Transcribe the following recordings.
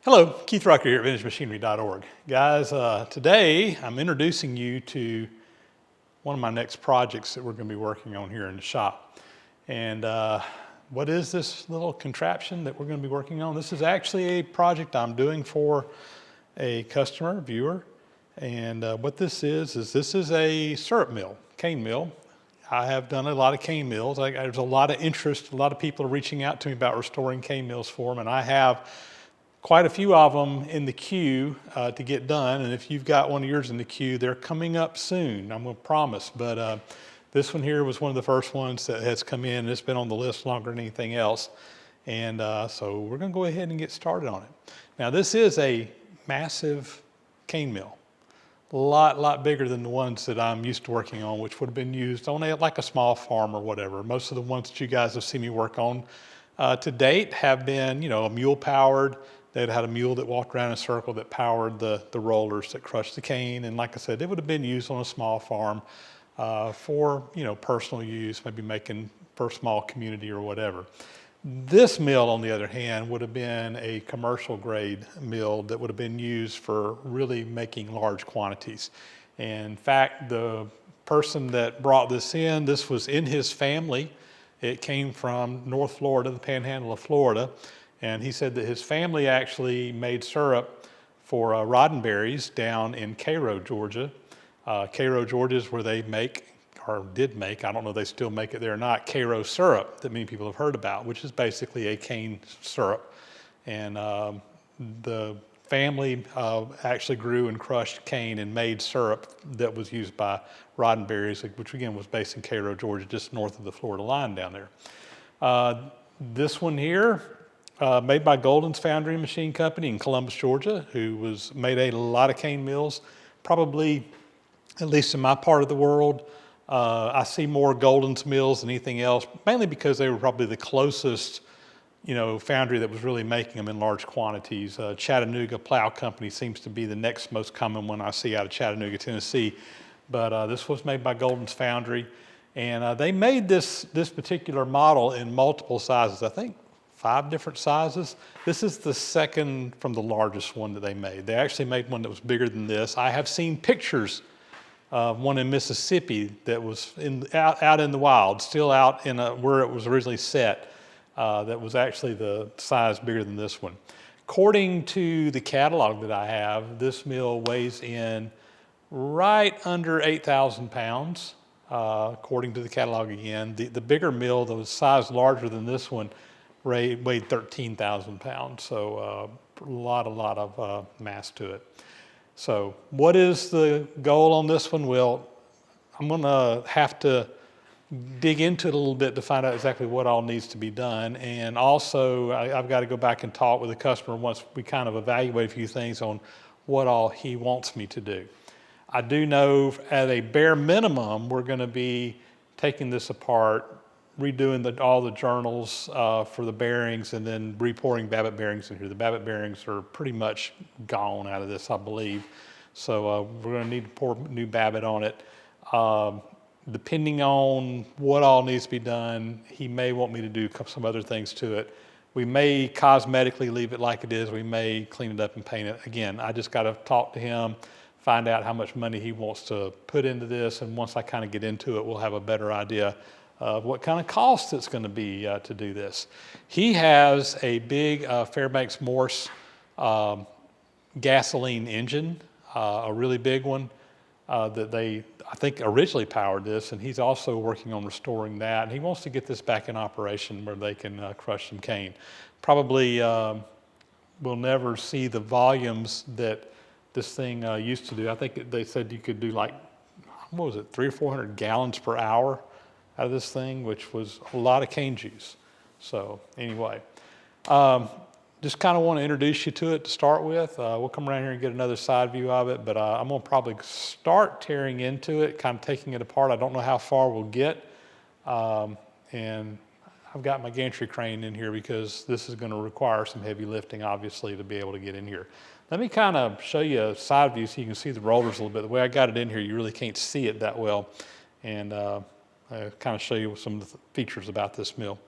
Hello, Keith Rucker here at VintageMachinery.org. Guys, today I'm introducing you to one of my next projects that we're going to be working on here in the shop. And what is this little contraption that we're going to be working on? This is actually a project I'm doing for a customer, viewer. And what this is this is a syrup mill, cane mill. I have done a lot of cane mills. There's a lot of interest. A lot of people are reaching out to me about restoring cane mills for them, and I have quite a few of them in the queue to get done. And if you've got one of yours in the queue, they're coming up soon, I'm going to promise. But this one here was one of the first ones that has come in, and it's been on the list longer than anything else. And so we're going to go ahead and get started on it. Now, this is a massive cane mill. A lot bigger than the ones that I'm used to working on, which would have been used on like a small farm or whatever. Most of the ones that you guys have seen me work on to date have been, a mule powered. They'd had a mule that walked around in a circle that powered the rollers that crushed the cane. And like I said, it would have been used on a small farm for, personal use, maybe making for a small community or whatever. This mill, on the other hand, would have been a commercial grade mill that would have been used for really making large quantities. In fact, the person that brought this was in his family. It came from North Florida, the panhandle of Florida. And he said that his family actually made syrup for Roddenberry's down in Cairo, Georgia. Cairo, Georgia is where they make, or did make, I don't know if they still make it there or not, Cairo syrup that many people have heard about, which is basically a cane syrup. And the family actually grew and crushed cane and made syrup that was used by Roddenberry's, which again was based in Cairo, Georgia, just north of the Florida line down there. This one here, made by Golden's Foundry and Machine Company in Columbus, Georgia, who made a lot of cane mills. Probably, at least in my part of the world, I see more Golden's mills than anything else, mainly because they were probably the closest, foundry that was really making them in large quantities. Chattanooga Plow Company seems to be the next most common one I see out of Chattanooga, Tennessee. But this was made by Golden's Foundry, and they made this particular model in multiple sizes. I think 5 different sizes. This is the second from the largest one that they made. They actually made one that was bigger than this. I have seen pictures of one in Mississippi that was out in the wild, still out in where it was originally set, that was actually the size bigger than this one. According to the catalog that I have, this mill weighs in right under 8,000 pounds, according to the catalog again. The bigger mill, the size larger than this one, weighed 13,000 pounds, so a lot of mass to it. So what is the goal on this one? Well, I'm going to have to dig into it a little bit to find out exactly what all needs to be done. And also, I've got to go back and talk with the customer once we kind of evaluate a few things on what all he wants me to do. I do know at a bare minimum, we're going to be taking this apart, redoing all the journals for the bearings, and then repouring Babbitt bearings in here. The Babbitt bearings are pretty much gone out of this, I believe. So we're going to need to pour new Babbitt on it. Depending on what all needs to be done, he may want me to do some other things to it. We may cosmetically leave it like it is. We may clean it up and paint it. Again, I just got to talk to him, find out how much money he wants to put into this, and once I kind of get into it, we'll have a better idea of what kind of cost it's going to be to do this. He has a big Fairbanks Morse gasoline engine, a really big one that they, I think, originally powered this, and he's also working on restoring that. And he wants to get this back in operation where they can crush some cane. Probably we'll never see the volumes that this thing used to do. I think they said you could do like, what was it, 300 or 400 gallons per hour out of this thing, which was a lot of cane juice. So anyway, just kind of want to introduce you to it to start with. We'll come around here and get another side view of it, but I'm going to probably start tearing into it, kind of taking it apart. I don't know how far we'll get. And I've got my gantry crane in here because this is going to require some heavy lifting, obviously, to be able to get in here. Let me kind of show you a side view so you can see the rollers a little bit. The way I got it in here, you really can't see it that well. And kind of show you some of the features about this mill.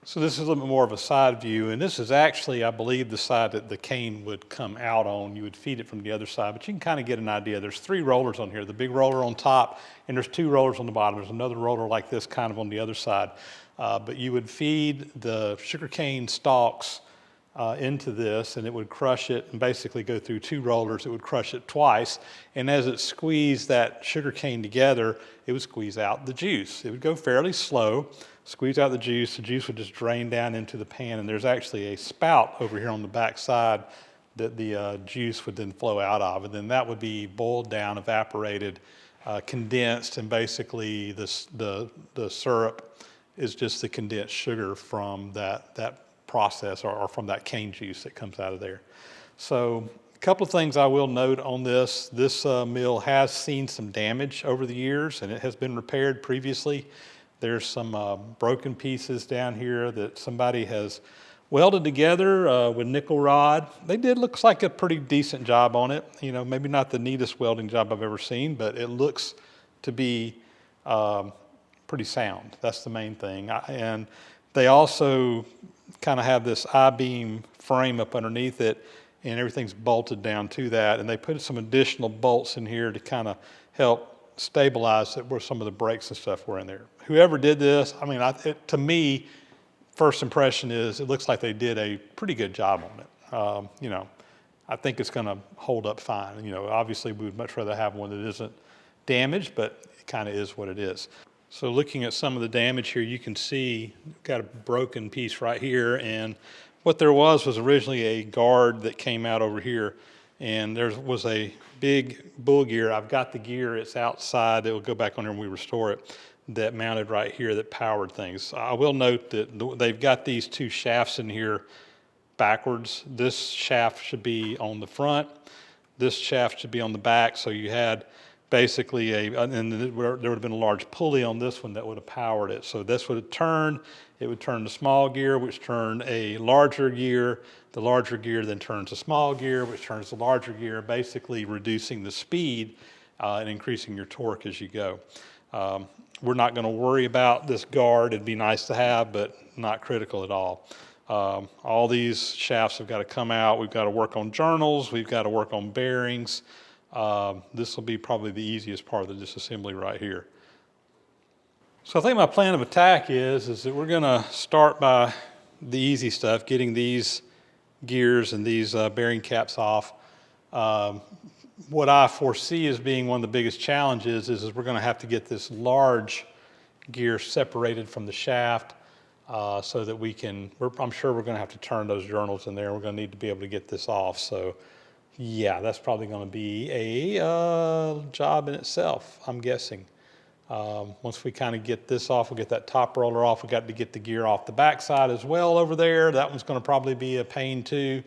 So this is a little bit more of a side view, and this is actually, I believe, the side that the cane would come out on. You would feed it from the other side, but you can kind of get an idea. There's 3 rollers on here, the big roller on top, and there's 2 rollers on the bottom. There's another roller like this kind of on the other side. But you would feed the sugarcane stalks into this, and it would crush it and basically go through 2 rollers. It would crush it twice, and as it squeezed that sugarcane together, it would squeeze out the juice. It would go fairly slow, squeeze out the juice would just drain down into the pan, and there's actually a spout over here on the back side that the juice would then flow out of, and then that would be boiled down, evaporated, condensed, and basically the syrup is just the condensed sugar from that process or from that cane juice that comes out of there. So a couple of things I will note on this. This mill has seen some damage over the years, and it has been repaired previously. There's some broken pieces down here that somebody has welded together with nickel rod. They did, looks like a pretty decent job on it. You know, maybe not the neatest welding job I've ever seen, but it looks to be pretty sound. That's the main thing. And they also kind of have this I-beam frame up underneath it, and everything's bolted down to that. And they put some additional bolts in here to kind of help stabilize it where some of the brakes and stuff were in there. Whoever did this, I mean, to me, first impression is it looks like they did a pretty good job on it. You know, I think it's going to hold up fine. You know, obviously we would much rather have one that isn't damaged, but it kind of is what it is. So looking at some of the damage here, you can see we've got a broken piece right here, and what there was originally a guard that came out over here, and there was a big bull gear. I've got the gear, it's outside, it will go back on there when we restore it, that mounted right here that powered things. I will note that they've got these 2 shafts in here backwards. This shaft should be on the front, this shaft should be on the back, so you had basically and there would have been a large pulley on this one that would have powered it. So this would have turned, it would turn the small gear, which turned a larger gear. The larger gear then turns a small gear, which turns the larger gear, basically reducing the speed and increasing your torque as you go. We're not going to worry about this guard. It'd be nice to have, but not critical at all. All these shafts have got to come out. We've got to work on journals. We've got to work on bearings. This will be probably the easiest part of the disassembly right here. So I think my plan of attack is that we're going to start by the easy stuff, getting these gears and these bearing caps off. What I foresee as being one of the biggest challenges is we're going to have to get this large gear separated from the shaft so that we can, I'm sure we're going to have to turn those journals in there. We're going to need to be able to get this off. So yeah, that's probably going to be a job in itself, I'm guessing. Once we kind of get this off, we'll get that top roller off. We've got to get the gear off the backside as well over there. That one's going to probably be a pain too.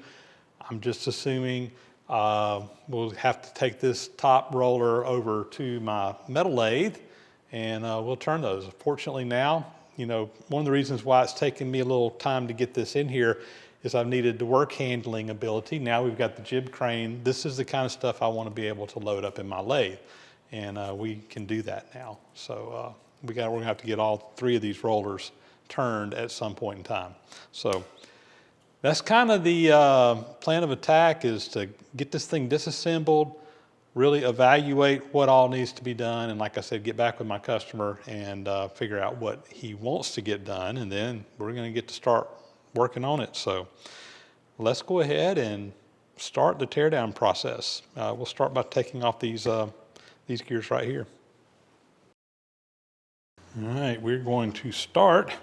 I'm just assuming we'll have to take this top roller over to my metal lathe, and we'll turn those. Fortunately now, you know, one of the reasons why it's taken me a little time to get this in here is I've needed the work handling ability. Now we've got the jib crane. This is the kind of stuff I want to be able to load up in my lathe, and we can do that now. So we're going to have to get all 3 of these rollers turned at some point in time. So that's kind of the plan of attack, is to get this thing disassembled, really evaluate what all needs to be done, and like I said, get back with my customer and figure out what he wants to get done, and then we're going to get to start working on it. So let's go ahead and start the teardown process. We'll start by taking off these gears right here. All right, we're going to start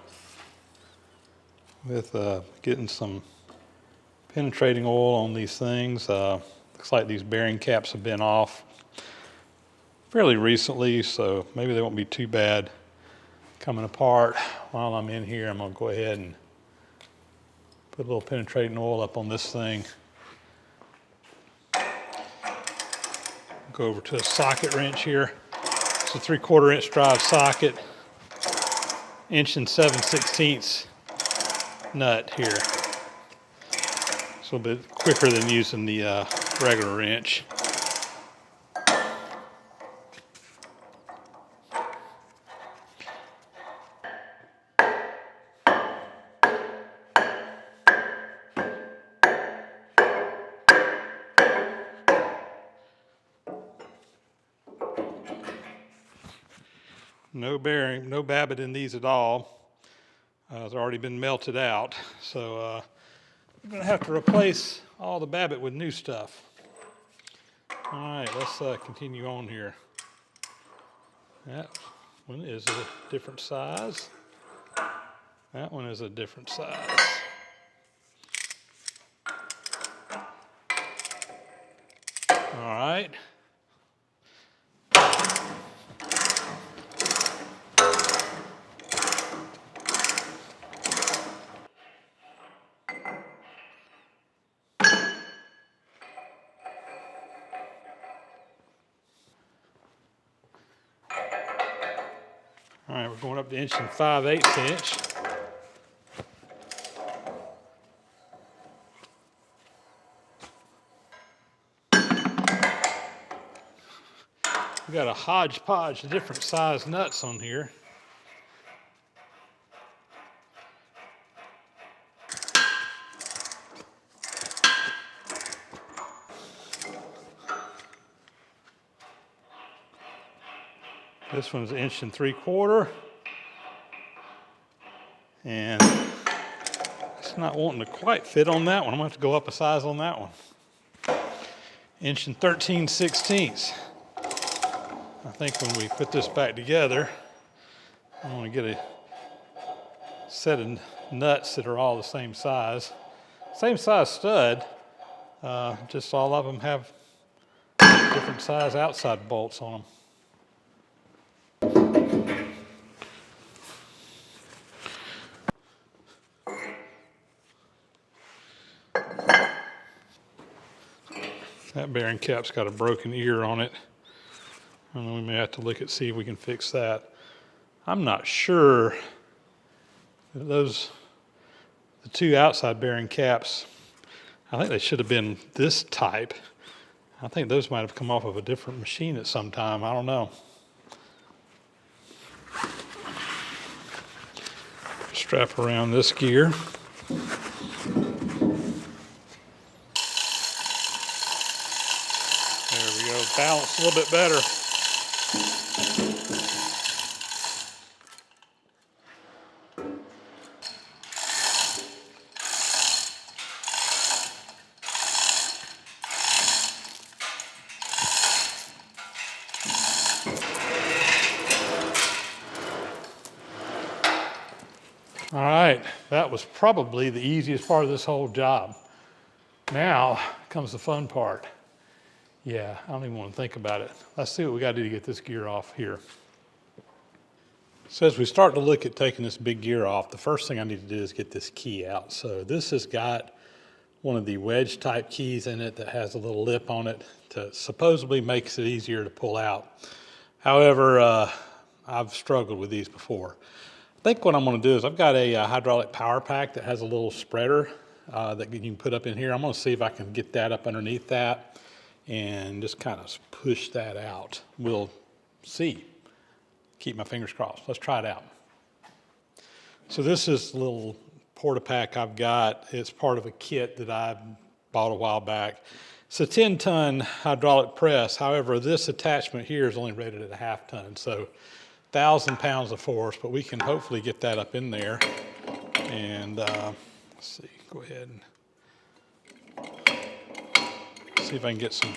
with getting some penetrating oil on these things. Looks like these bearing caps have been off fairly recently, so maybe they won't be too bad coming apart. While I'm in here, I'm going to go ahead and put a little penetrating oil up on this thing. Go over to a socket wrench here. It's a 3/4 inch drive socket, 1 7/16 nut here. It's a little bit quicker than using the regular wrench. No bearing, no babbitt in these at all. It's already been melted out. So we're going to have to replace all the babbitt with new stuff. All right, let's continue on here. That one is a different size. That one is a different size. All right. All right, we're going up to 1 5/8 inch. We got a hodgepodge of different size nuts on here. This one's 1 3/4 inch. And it's not wanting to quite fit on that one. I'm going to have to go up a size on that one. 1 13/16 inch. I think when we put this back together, I want to get a set of nuts that are all the same size. Same size stud, just all of them have different size outside bolts on them. That bearing cap's got a broken ear on it. I don't know, we may have to look at see if we can fix that. I'm not sure that the two outside bearing caps, I think they should have been this type. I think those might have come off of a different machine at some time. I don't know. Strap around this gear. There we go, balance a little bit better. All right, that was probably the easiest part of this whole job. Now comes the fun part. Yeah, I don't even want to think about it. Let's see what we got to do to get this gear off here. So as we start to look at taking this big gear off, the first thing I need to do is get this key out. So this has got one of the wedge type keys in it that has a little lip on it to supposedly makes it easier to pull out. However, I've struggled with these before. I think what I'm going to do is I've got a hydraulic power pack that has a little spreader that you can put up in here. I'm going to see if I can get that up underneath that and just kind of push that out. We'll see. Keep my fingers crossed. Let's try it out. So this is a little porta pack I've got. It's part of a kit that I bought a while back. It's a 10-ton hydraulic press. However, this attachment here is only rated at a 1/2 ton. So 1,000 pounds of force, but we can hopefully get that up in there. And let's see, go ahead and see if I can get some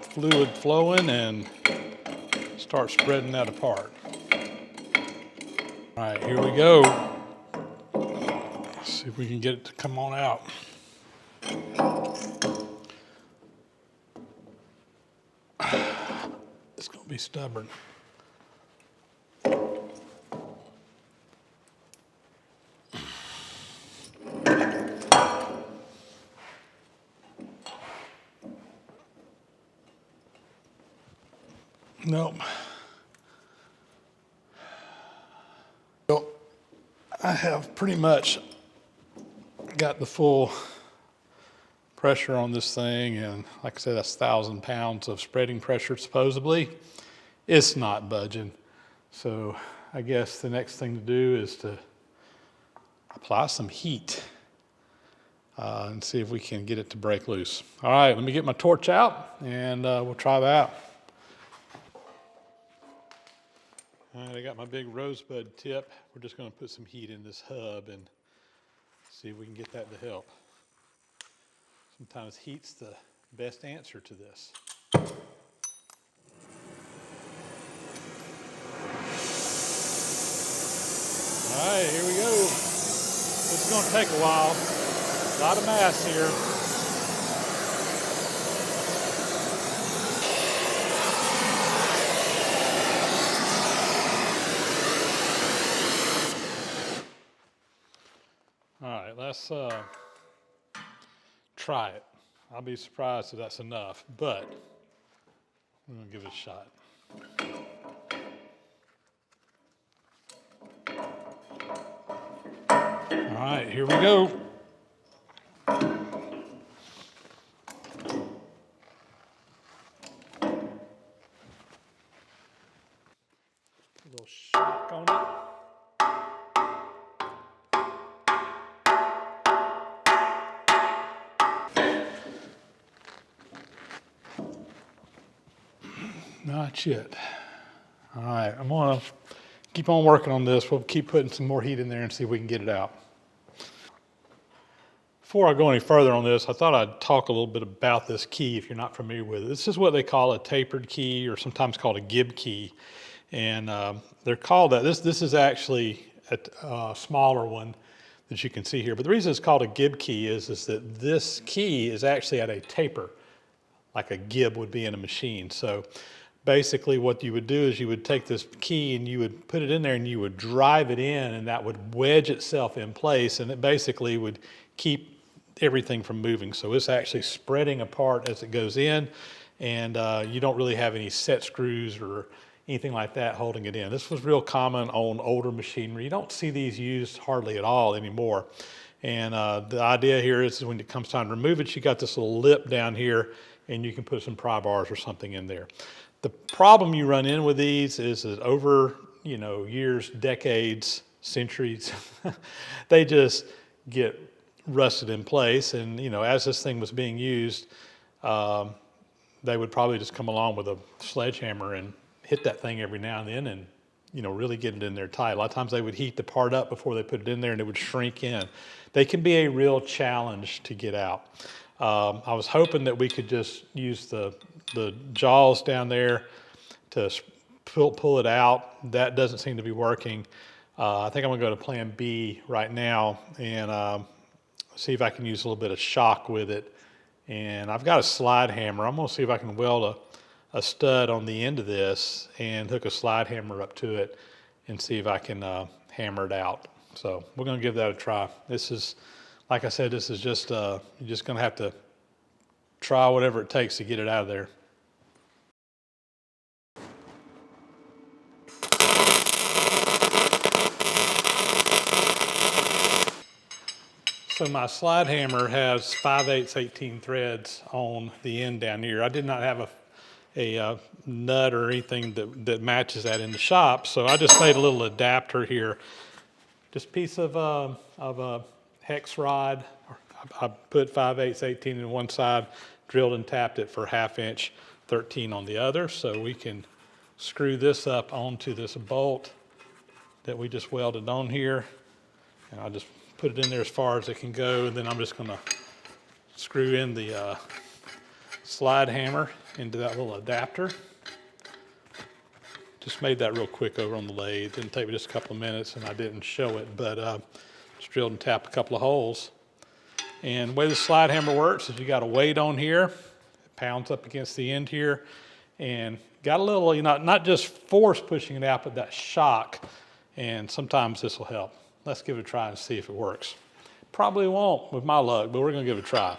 fluid flowing and start spreading that apart. All right, here we go. Let's see if we can get it to come on out. It's going to be stubborn. Nope. So I have pretty much got the full pressure on this thing, and like I said, that's 1,000 pounds of spreading pressure supposedly. It's not budging. So I guess the next thing to do is to apply some heat and see if we can get it to break loose. All right, let me get my torch out and we'll try that. All right, I got my big rosebud tip. We're just going to put some heat in this hub and see if we can get that to help. Sometimes heat's the best answer to this. All right, here we go. This is going to take a while. A lot of mass here. All right, let's try it. I'll be surprised if that's enough, but I'm going to give it a shot. All right, here we go. A little shock on it. Not yet. All right, I'm gonna keep on working on this. We'll keep putting some more heat in there and see if we can get it out. Before I go any further on this, I thought I'd talk a little bit about this key if you're not familiar with it. This is what they call a tapered key, or sometimes called a gib key. And they're called that. This is actually a smaller one that you can see here. But the reason it's called a gib key is that this key is actually at a taper, like a gib would be in a machine. So basically what you would do is you would take this key and you would put it in there and you would drive it in, and that would wedge itself in place, and it basically would keep everything from moving. So it's actually spreading apart as it goes in, and you don't really have any set screws or anything like that holding it in. This was real common on older machinery. You don't see these used hardly at all anymore. And the idea here is when it comes time to remove it, you got this little lip down here, and you can put some pry bars or something in there. The problem you run in with these is that over, years, decades, centuries, they just get rusted in place. And, as this thing was being used, they would probably just come along with a sledgehammer and hit that thing every now and then and, really get it in there tight. A lot of times they would heat the part up before they put it in there and it would shrink in. They can be a real challenge to get out. I was hoping that we could just use the jaws down there to pull it out. That doesn't seem to be working. I think I'm gonna go to plan B right now and see if I can use a little bit of shock with it. And I've got a slide hammer. I'm gonna see if I can weld a stud on the end of this and hook a slide hammer up to it and see if I can hammer it out. So we're gonna give that a try. This is, like I said, this is just, you're just gonna have to try whatever it takes to get it out of there. So my slide hammer has 5/8 18 threads on the end down here. I did not have a nut or anything that matches that in the shop, so I just made a little adapter here. Just a piece of a hex rod. I put 5/8 18 in one side, drilled and tapped it for 1/2 inch, 13 on the other, so we can screw this up onto this bolt that we just welded on here. And I'll just put it in there as far as it can go, and then I'm just gonna screw in the slide hammer into that little adapter. Just made that real quick over on the lathe. Didn't take me just a couple of minutes, and I didn't show it, but just drilled and tapped a couple of holes. And the way the slide hammer works is you got a weight on here, it pounds up against the end here, and got a little, not just force pushing it out, but that shock, and sometimes this will help. Let's give it a try and see if it works. Probably won't with my luck, but we're gonna give it a try.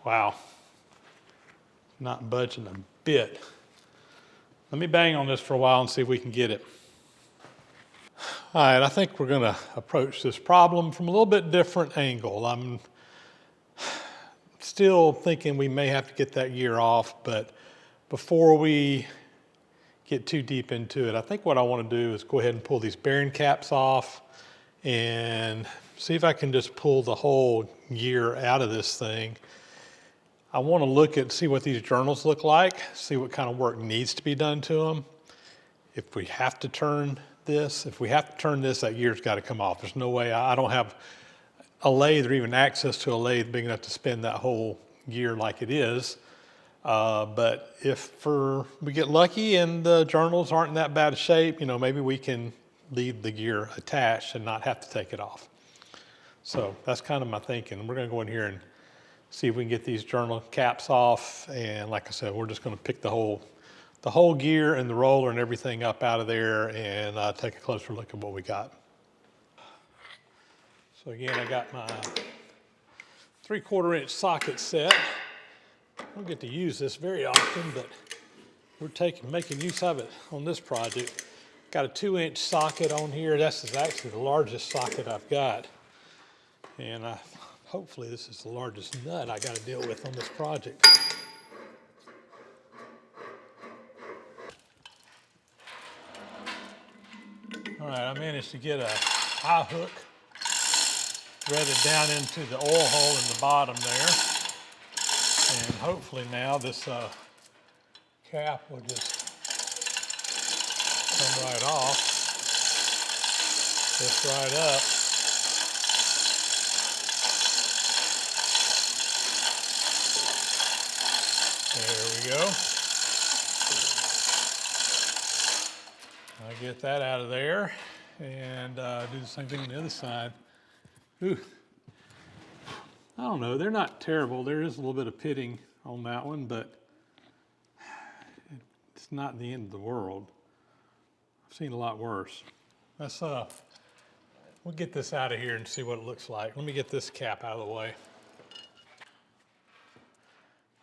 Wow, not budging a bit. Let me bang on this for a while and see if we can get it. All right, I think we're gonna approach this problem from a little bit different angle. I'm still thinking we may have to get that gear off, but before we get too deep into it, I think what I want to do is go ahead and pull these bearing caps off and see if I can just pull the whole gear out of this thing I want to look at, see what these journals look like, see what kind of work needs to be done to them. If we have to turn this, that gear's got to come off. There's no way, I don't have a lathe or even access to a lathe big enough to spin that whole gear like it is. But if we get lucky and the journals aren't in that bad shape, maybe we can leave the gear attached and not have to take it off. So that's kind of my thinking. We're going to go in here and see if we can get these journal caps off. And like I said, we're just going to pick the whole gear and the roller and everything up out of there and take a closer look at what we got. So again, I got my 3/4 inch socket set. I don't get to use this very often, but we're making use of it on this project. Got a 2-inch socket on here. This is actually the largest socket I've got. And hopefully this is the largest nut I got to deal with on this project. All right, I managed to get a eye hook threaded down into the oil hole in the bottom there. And hopefully now this cap will just come right off, lift right up. There we go. I get that out of there and do the same thing on the other side. Ooh. I don't know, they're not terrible. There is a little bit of pitting on that one, but it's not the end of the world. I've seen a lot worse. We'll get this out of here and see what it looks like. Let me get this cap out of the way.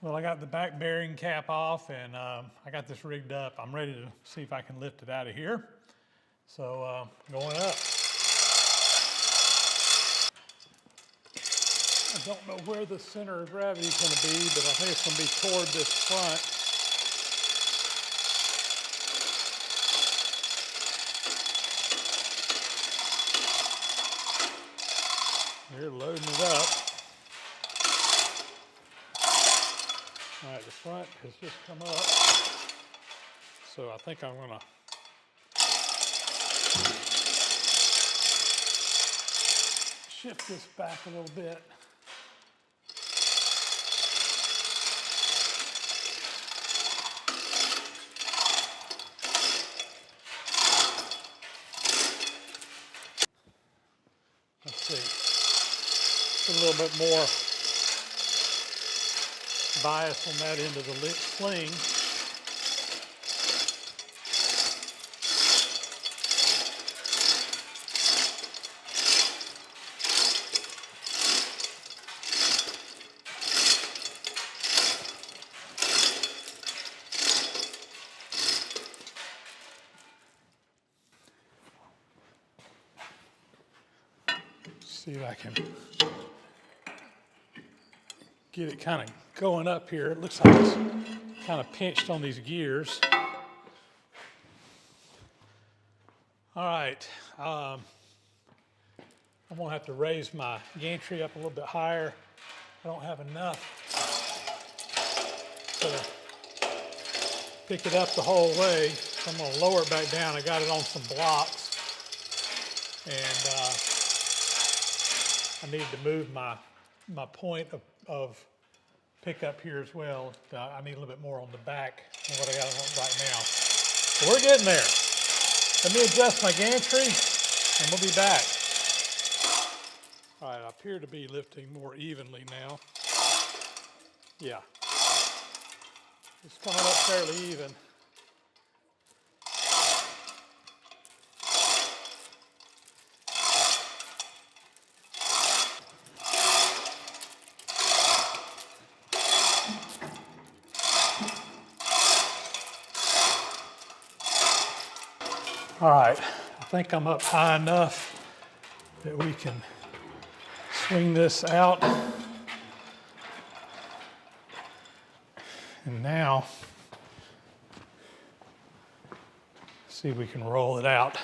Well, I got the back bearing cap off and I got this rigged up. I'm ready to see if I can lift it out of here. So going up. I don't know where the center of gravity is going to be, but I think it's going to be toward this front. We're loading it up. All right, the front has just come up. So I think I'm going to shift this back a little bit. Let's see, put a little bit more bias on that end of the sling. See if I can get it kind of going up here. It looks like it's kind of pinched on these gears. All right, I'm gonna have to raise my gantry up a little bit higher. I don't have enough to pick it up the whole way. So I'm gonna lower it back down. I got it on some blocks and I need to move my point of pickup here as well. I need a little bit more on the back than what I got on right now. So we're getting there. Let me adjust my gantry and we'll be back. All right, I appear to be lifting more evenly now. Yeah. It's coming up fairly even. All right, I think I'm up high enough that we can swing this out. And now, see if we can roll it out.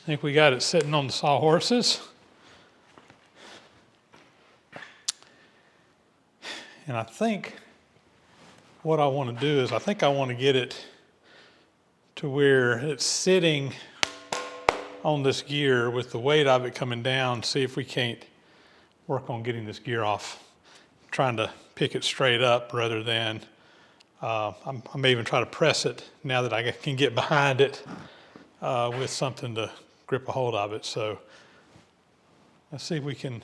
I think we got it sitting on the sawhorses. And I think what I want to do is I think I want to get it to where it's sitting on this gear with the weight of it coming down, see if we can't work on getting this gear off. I'm trying to pick it straight up rather than, I may even try to press it now that I can get behind it with something to grip a hold of it. So let's see if we can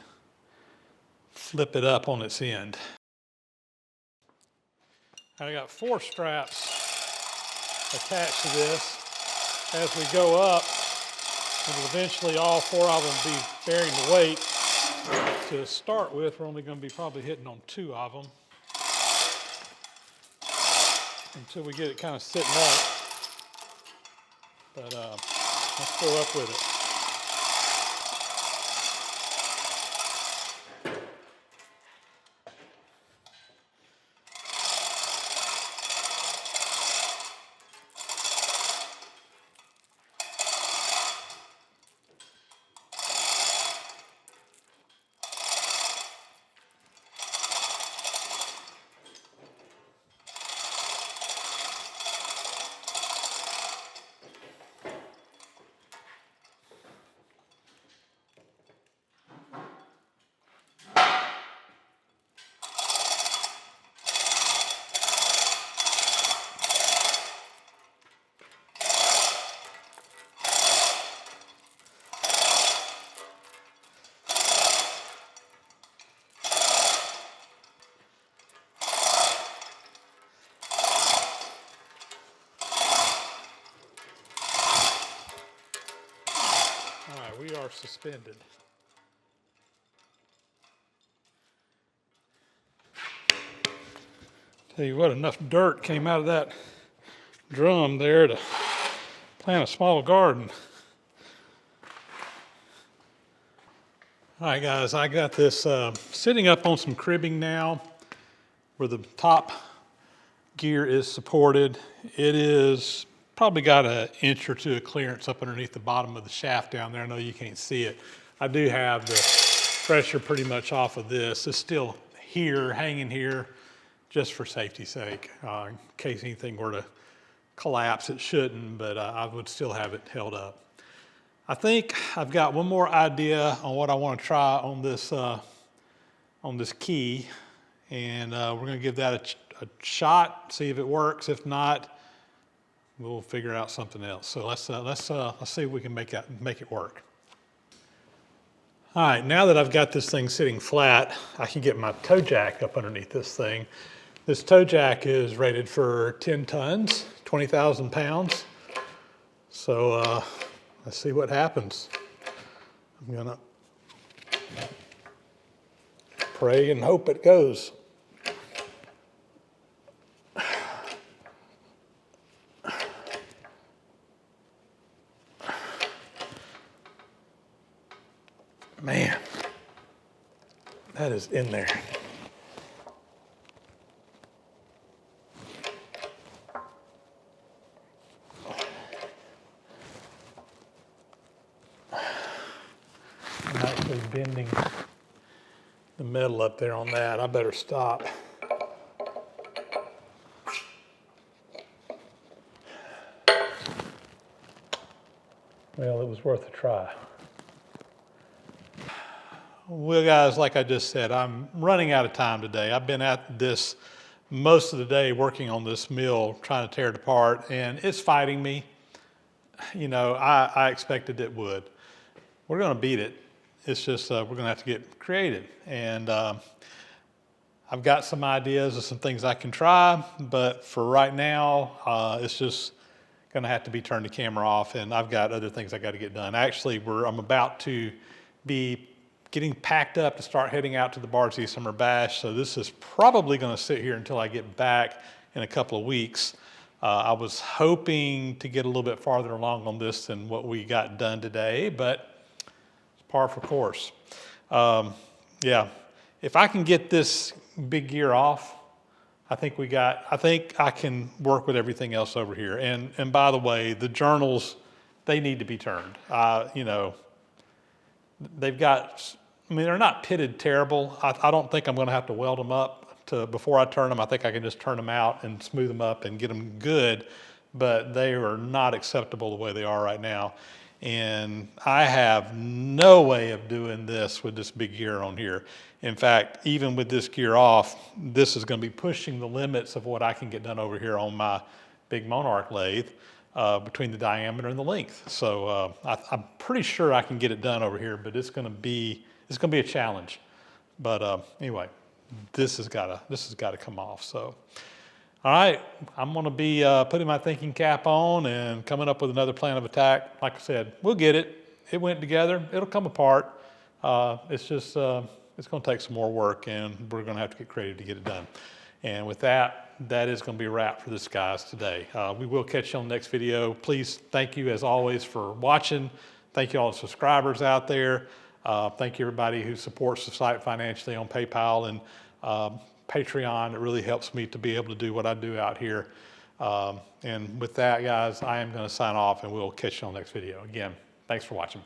flip it up on its end. I got 4 straps attached to this. As we go up, it'll eventually all 4 of them be bearing the weight. To start with, we're only going to be probably hitting on 2 of them until we get it kind of sitting up. But let's go up with it. All right, we are suspended. Tell you what, enough dirt came out of that drum there to plant a small garden. All right, guys, I got this sitting up on some cribbing now where the top gear is supported. It is probably got an inch or 2 of clearance up underneath the bottom of the shaft down there. I know you can't see it. I do have the pressure pretty much off of this. It's still here, hanging here, just for safety's sake. In case anything were to collapse, it shouldn't, but I would still have it held up. I think I've got one more idea on what I want to try on this key, and we're going to give that a shot, see if it works. If not, we'll figure out something else. So let's see if we can make it work. All right, now that I've got this thing sitting flat, I can get my toe jack up underneath this thing. This toe jack is rated for 10 tons, 20,000 pounds. So let's see what happens. I'm gonna pray and hope it goes. Man, that is in there. I'm actually bending the metal up there on that. I better stop. Well, it was worth a try. Well, guys, like I just said, I'm running out of time today. I've been at this most of the day working on this mill, trying to tear it apart, and it's fighting me. You know, I expected it would. We're going to beat it. It's just we're going to have to get creative. And I've got some ideas of some things I can try, but for right now, it's just going to have to be turn the camera off, and I've got other things I got to get done. Actually, I'm about to be getting packed up to start heading out to the Bardsley Summer Bash. So this is probably going to sit here until I get back in a couple of weeks. I was hoping to get a little bit farther along on this than what we got done today, but it's par for course. Yeah, if I can get this big gear off, I think I can work with everything else over here. And by the way, the journals, they need to be turned. You know, they've got, I mean, they're not pitted terrible. I don't think I'm going to have to weld them up before I turn them. I think I can just turn them out and smooth them up and get them good, but they are not acceptable the way they are right now. And I have no way of doing this with this big gear on here. In fact, even with this gear off, this is going to be pushing the limits of what I can get done over here on my big Monarch lathe between the diameter and the length. So I'm pretty sure I can get it done over here, but it's going to be a challenge. But anyway, this has got to come off. So. All right, I'm going to be putting my thinking cap on and coming up with another plan of attack. Like I said, we'll get it. It went together. It'll come apart. It's just, it's going to take some more work, and we're going to have to get creative to get it done. And with that, that is going to be a wrap for this, guys, today. We will catch you on the next video. Please, thank you, as always, for watching. Thank you all the subscribers out there. Thank you, everybody who supports the site financially on PayPal and Patreon. It really helps me to be able to do what I do out here. And with that, guys, I am going to sign off, and we'll catch you on the next video. Again, thanks for watching.